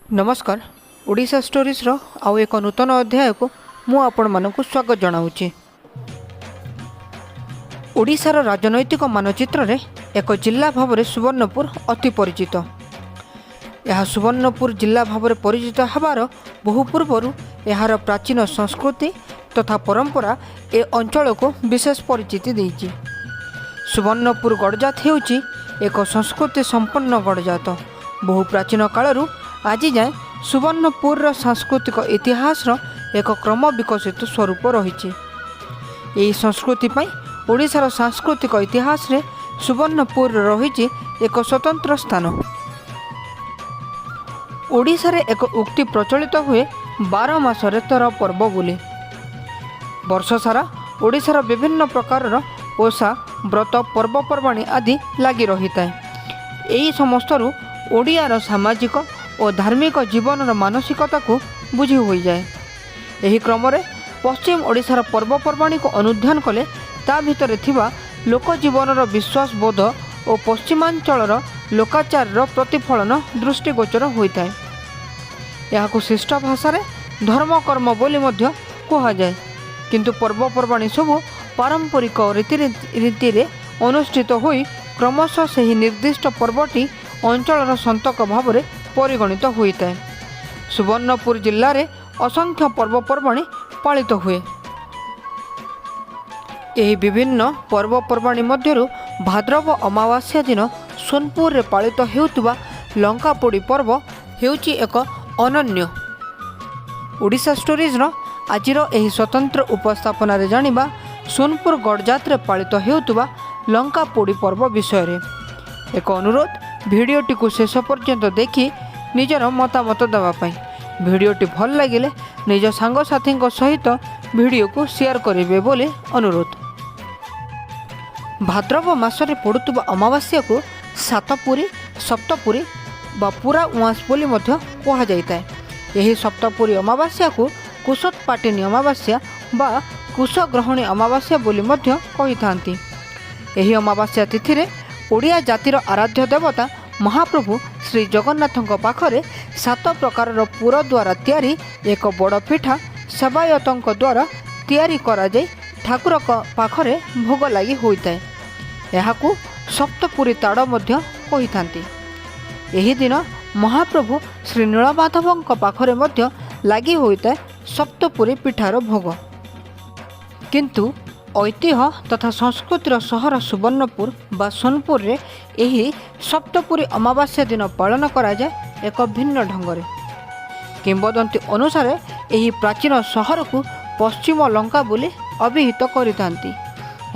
नमस्कार। ओडिशा स्टोरीज रो आउ एक नूतन अध्याय को मु आपण मानकु स्वागत जनाऊँगी। ओडिशार राजनैतिक मानचित्र रे एक जिला भाव में सुवर्णपुर अति परिचित। यह सुवर्णपुर जिला भाव में परिचित हबार बहु पूर्वर यार प्राचीन संस्कृति तथा परंपरा ए अंचल को विशेष परिचिति देइछि। सुवर्णपुर गड़जात हेउछि एक संस्कृति संपन्न गड़जात। बहु प्राचीन कालरू आज जाए सुवर्णपुर सांस्कृतिक इतिहास एक क्रम विकसित स्वरूप रही। यही संस्कृति पई ओडिशार सांस्कृतिक इतिहास रे सुवर्णपुर रही एक स्वतंत्र स्थान। ओडिशा रे एक उक्ति प्रचलित हुए 12 मासरे 13 पर्व बोली। वर्ष सारा ओडिशार विभिन्न प्रकार ओषा व्रत पर्वपर्वाणी आदि लगी रही थाए। यही समस्तरू ओडियार सामाजिक और धार्मिक जीवन मानसिकता को बुझी हो जाए। यही क्रम पश्चिम ओडिशार पर्वपर्वाणी को अनुध्यान कले ता भितर थिबा लोक जीवन विश्वास बोध और पश्चिमांचल लोकाचार प्रतिफलन दृष्टिगोचर होता है। यह शिष्ट भाषा धर्म कर्म बोली मध्य कह जाए, किंतु पर्वपर्वाणी सबू पारंपरिक रीति रे अनुष्ठित होई क्रमशः सही निर्दिष्ट पर्वटी अंचल संतक भाव में परिगणित होता है। सुवर्णपुर जिले में असंख्य पर्वपर्वाणी पालित हुए। यही विभिन्न पर्वपर्वाणी मध्यरु भाद्रव अमावास्या दिन सोनपुर रे पालित हेउतबा लंकापोड़ी पर्व हेउची एक अनन्य। ओडिशा स्टोरीज रो आजिर एही स्वतंत्र उपस्थापन रे जानिबा सोनपुर गड़जात रे पालित हेउतबा लंकापोड़ी पर्व विषय रे। एक अनुरोध, भिडियोटी को शेष पर्यंत देखि निजर मतामत देवाई। भिडियोटी भल लगिले निज सांगसाथी सहित भिडियो को शेयर करेंगे बोले अनुरोध। भाद्रव मासरे पड़ुवा अमावास्या को सातपुरी सप्तपुरी बा पूरा उआस बोली मध्य कह जाए। यही सप्तपुरी अमावास्या को कुशोत्पाटिनी अमावास्या बा कुशग्रहणी अमावास्या बोली मध्य कही थांती। यही अमावास्या तिथि रे ओडिया जातिर आराध्य देवता महाप्रभु श्री जगन्नाथ पाखरे 7 प्रकार पुर द्वारा तैयारी एक बड़ पिठा सेवायतों द्वारा तैयारी करा जाय ठाकुर पाखरे भोग लगी होता है। यहाकू सप्तपुरी ताड़ मध्य कही थांती। यही दिन महाप्रभु श्री नीलमाधव पाखरे मध्य लगी होता है सप्तपुरी पिठार भोग। किंतु ऐतिह्य तथा संस्कृतिर सहर सुवर्णपुर बा सोनपुर रे यही सप्तपुरी अमावास्या दिन पालन करा जाए एक भिन्न ढंगरे। किंवदंती अनुसार यही प्राचीन सहर को पश्चिम लंका बोली अभिहित करितांती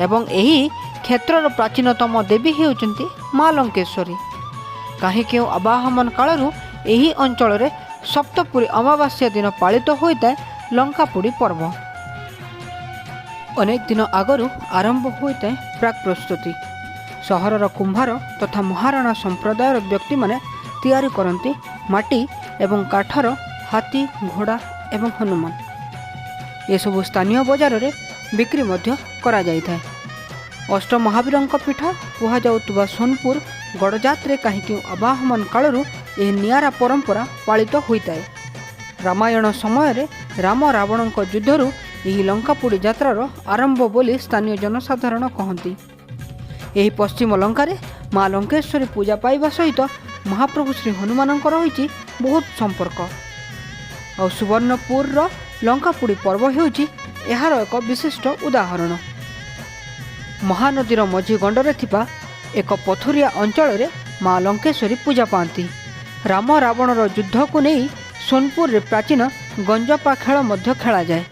एवं यही क्षेत्रर प्राचीनतम देवी हेउचंती माँ लंकेश्वरी। कहीं क्यों आवाहमन कालरू यही अंचल रे सप्तपुरी अमावास्या दिन पालित होता है लंकापोड़ी पर्व। अनेक दिन आगरू आरंभ होता है प्राक प्रस्तुति। सहरर कुंभार तथा महाराणा संप्रदायर व्यक्ति माने तैयारी करती माटी एवं काठर हाथी घोड़ा एवं हनुमान। ये सब स्थानीय बजार रे बिक्री मध्य करा जाय थाए। अष्ट महावीर पीठ कह जाउतबा सोनपुर गड़जात रे कहीं आवाहमान कालरू यह नियारा परंपरा पालित होता है। रामायण समय रे राम रावण युद्धरू यही लंकापोड़ी यात्रार आरंभ बोली स्थानीय जनसाधारण कहती। यही पश्चिम लंका रे माँ लंकेश्वरी पूजा पाइबा सहित महाप्रभु श्री हनुमान रही बहुत संपर्क। और सुवर्णपुर लंकापोड़ी पर्व हेउची एहार एक विशिष्ट उदाहरण। महानदीर मझी गंडरे थिबा एक पथुरिया अंचल रे माँ लंकेश्वरी पूजा पाती। राम रावणर युद्ध को नहीं सोनपुर रे प्राचीन गंजपा खेल मध्य खेला जाए।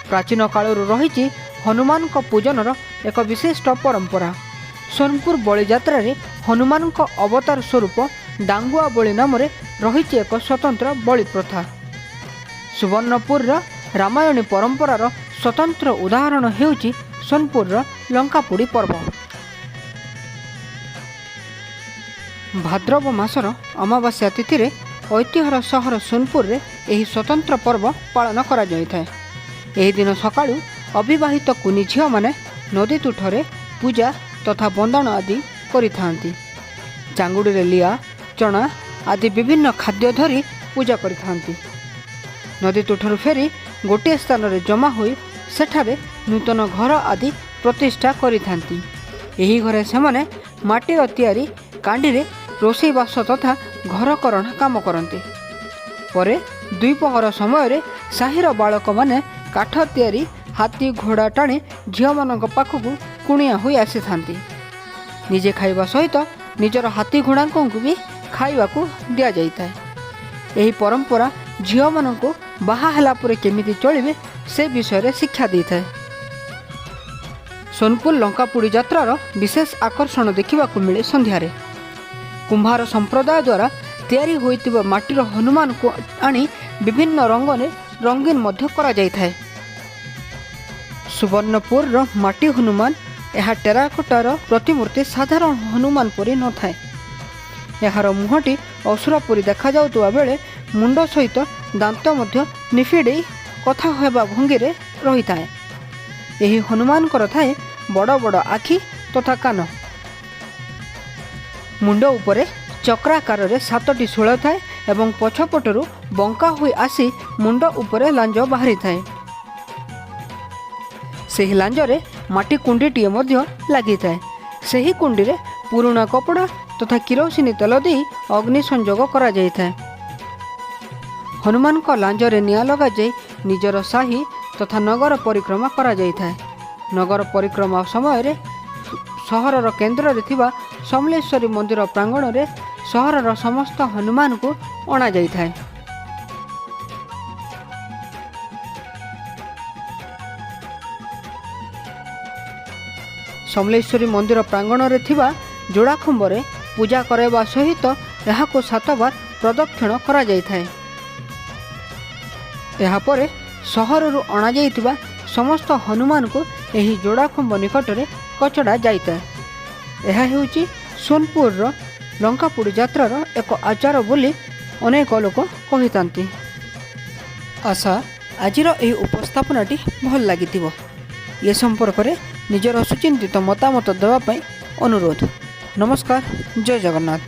प्राचीन कालरू रही हनुमान पूजनर एक विशिष्ट परंपरा। सोनपुर बलि यात्रा रे हनुमान अवतार स्वरूप डांगुआ बलि नाम रही एक स्वतंत्र बलि प्रथा। सुवर्णपुर रामायणी परंपरार स्वतंत्र उदाहरण हेउची सोनपुर लंकापोड़ी पर्व। भाद्रव मासर अमावास्या तिथि रे ऐतिह्यर सहर सोनपुर रे यही स्वतंत्र पर्व पालन करा जाय थाए। यही दिन सकाळू अविवाहित कुनी झियो माने नदी तुठरे पूजा तथा बंदन आदि करिथांती। चांगुड़ी रे लिया चना आदि विभिन्न खाद्य धरी ପୂଜା କରିଥାନ୍ତି। ନଦୀ ତୁଠରୁ ଫେରି ଗୋଟିଏ ସ୍ଥାନରେ ଜମା ହୋଇ ସେଠାରେ ନୂତନ ଘର ଆଦି ପ୍ରତିଷ୍ଠା କରିଥାନ୍ତି। ଏହି ଘରେ ସେମାନେ ମାଟିର ତିଆରି କାଣ୍ଡିରେ ରୋଷେଇବାସ ତଥା ଘରକରଣା କାମ କରନ୍ତି। ପରେ ଦ୍ୱିପହର ସମୟରେ ସାହିର ବାଳକମାନେ କାଠ ତିଆରି ହାତୀ ଘୋଡ଼ା ଟାଣି ଝିଅମାନଙ୍କ ପାଖକୁ କୁଣିଆ ହୋଇ ଆସିଥାନ୍ତି। ନିଜେ ଖାଇବା ସହିତ ନିଜର ହାତୀ ଘୋଡ଼ାଙ୍କୁ ବି ଖାଇବାକୁ ଦିଆଯାଇଥାଏ। ଏହି ପରମ୍ପରା ଝିଅମାନଙ୍କୁ ବାହା ହେଲା ପରେ କେମିତି ଚଳିବେ ସେ ବିଷୟରେ ଶିକ୍ଷା ଦେଇଥାଏ। ସୋନପୁର ଲଙ୍କାପୋଡ଼ି ଯାତ୍ରାର ବିଶେଷ ଆକର୍ଷଣ ଦେଖିବାକୁ ମିଳେ ସନ୍ଧ୍ୟାରେ। କୁମ୍ଭାର ସମ୍ପ୍ରଦାୟ ଦ୍ୱାରା ତିଆରି ହୋଇଥିବା ମାଟିର ହନୁମାନଙ୍କୁ ଆଣି ବିଭିନ୍ନ ରଙ୍ଗରେ ରଙ୍ଗୀନ ମଧ୍ୟ କରାଯାଇଥାଏ। ସୁବର୍ଣ୍ଣପୁରର ମାଟି ହନୁମାନ, ଏହା ଟେରାକୋଟାର ପ୍ରତିମୂର୍ତ୍ତି ସାଧାରଣ ହନୁମାନ ପରି ନଥାଏ। ଏହାର ମୁହଁଟି ଅସୁର ପରି ଦେଖାଯାଉଥିବା ବେଳେ ମୁଣ୍ଡ ସହିତ ଦାନ୍ତ ମଧ୍ୟ ନିଫିଡ଼େଇ କଥା ହେବା ଭଙ୍ଗୀରେ ରହିଥାଏ। ଏହି ହନୁମାନଙ୍କର ଥାଏ ବଡ଼ ବଡ଼ ଆଖି ତଥା କାନ। ମୁଣ୍ଡ ଉପରେ ଚକ୍ରାକାରରେ 7ଟି ଶୂଳ ଥାଏ ଏବଂ ପଛପଟରୁ ବଙ୍କା ହୋଇ ଆସି ମୁଣ୍ଡ ଉପରେ ଲାଞ୍ଜ ବାହାରିଥାଏ। ସେହି ଲାଞ୍ଜରେ ମାଟି କୁଣ୍ଡିଟିଏ ମଧ୍ୟ ଲାଗିଥାଏ। ସେହି କୁଣ୍ଡିରେ ପୁରୁଣା କପଡ଼ା ତଥା କିରୋସିନି ତେଲ ଦେଇ ଅଗ୍ନି ସଂଯୋଗ କରାଯାଇଥାଏ। ହନୁମାନଙ୍କ ଲାଞ୍ଜରେ ନିଆଁ ଲଗାଯାଇ ନିଜର ସାହି ତଥା ନଗର ପରିକ୍ରମା କରାଯାଇଥାଏ। ନଗର ପରିକ୍ରମା ସମୟରେ ସହରର କେନ୍ଦ୍ରରେ ଥିବା ସମଲେଶ୍ୱରୀ ମନ୍ଦିର ପ୍ରାଙ୍ଗଣରେ ସହରର ସମସ୍ତ ହନୁମାନଙ୍କୁ ଅଣାଯାଇଥାଏ। ସମଲେଶ୍ୱରୀ ମନ୍ଦିର ପ୍ରାଙ୍ଗଣରେ ଥିବା ଯୋଡ଼ା ଖମ୍ବରେ ପୂଜା କରାଇବା ସହିତ ଏହାକୁ 7 ବାର ପ୍ରଦକ୍ଷିଣ କରାଯାଇଥାଏ। ଏହାପରେ ସହରରୁ ଅଣାଯାଇଥିବା ସମସ୍ତ ହନୁମାନଙ୍କୁ ଏହି ଯୋଡ଼ା ଖମ୍ବ ନିକଟରେ କଚଡ଼ା ଯାଇଥାଏ। ଏହା ହେଉଛି ସୋନପୁରର ଲଙ୍କାପୋଡ଼ି ଯାତ୍ରାର ଏକ ଆଚାର ବୋଲି ଅନେକ ଲୋକ କହିଥାନ୍ତି। ଆଶା ଆଜିର ଏହି ଉପସ୍ଥାପନାଟି ଭଲ ଲାଗିଥିବ। ଏ ସମ୍ପର୍କରେ ନିଜର ସୁଚିନ୍ତିତ ମତାମତ ଦେବା ପାଇଁ ଅନୁରୋଧ। ନମସ୍କାର, ଜୟ ଜଗନ୍ନାଥ।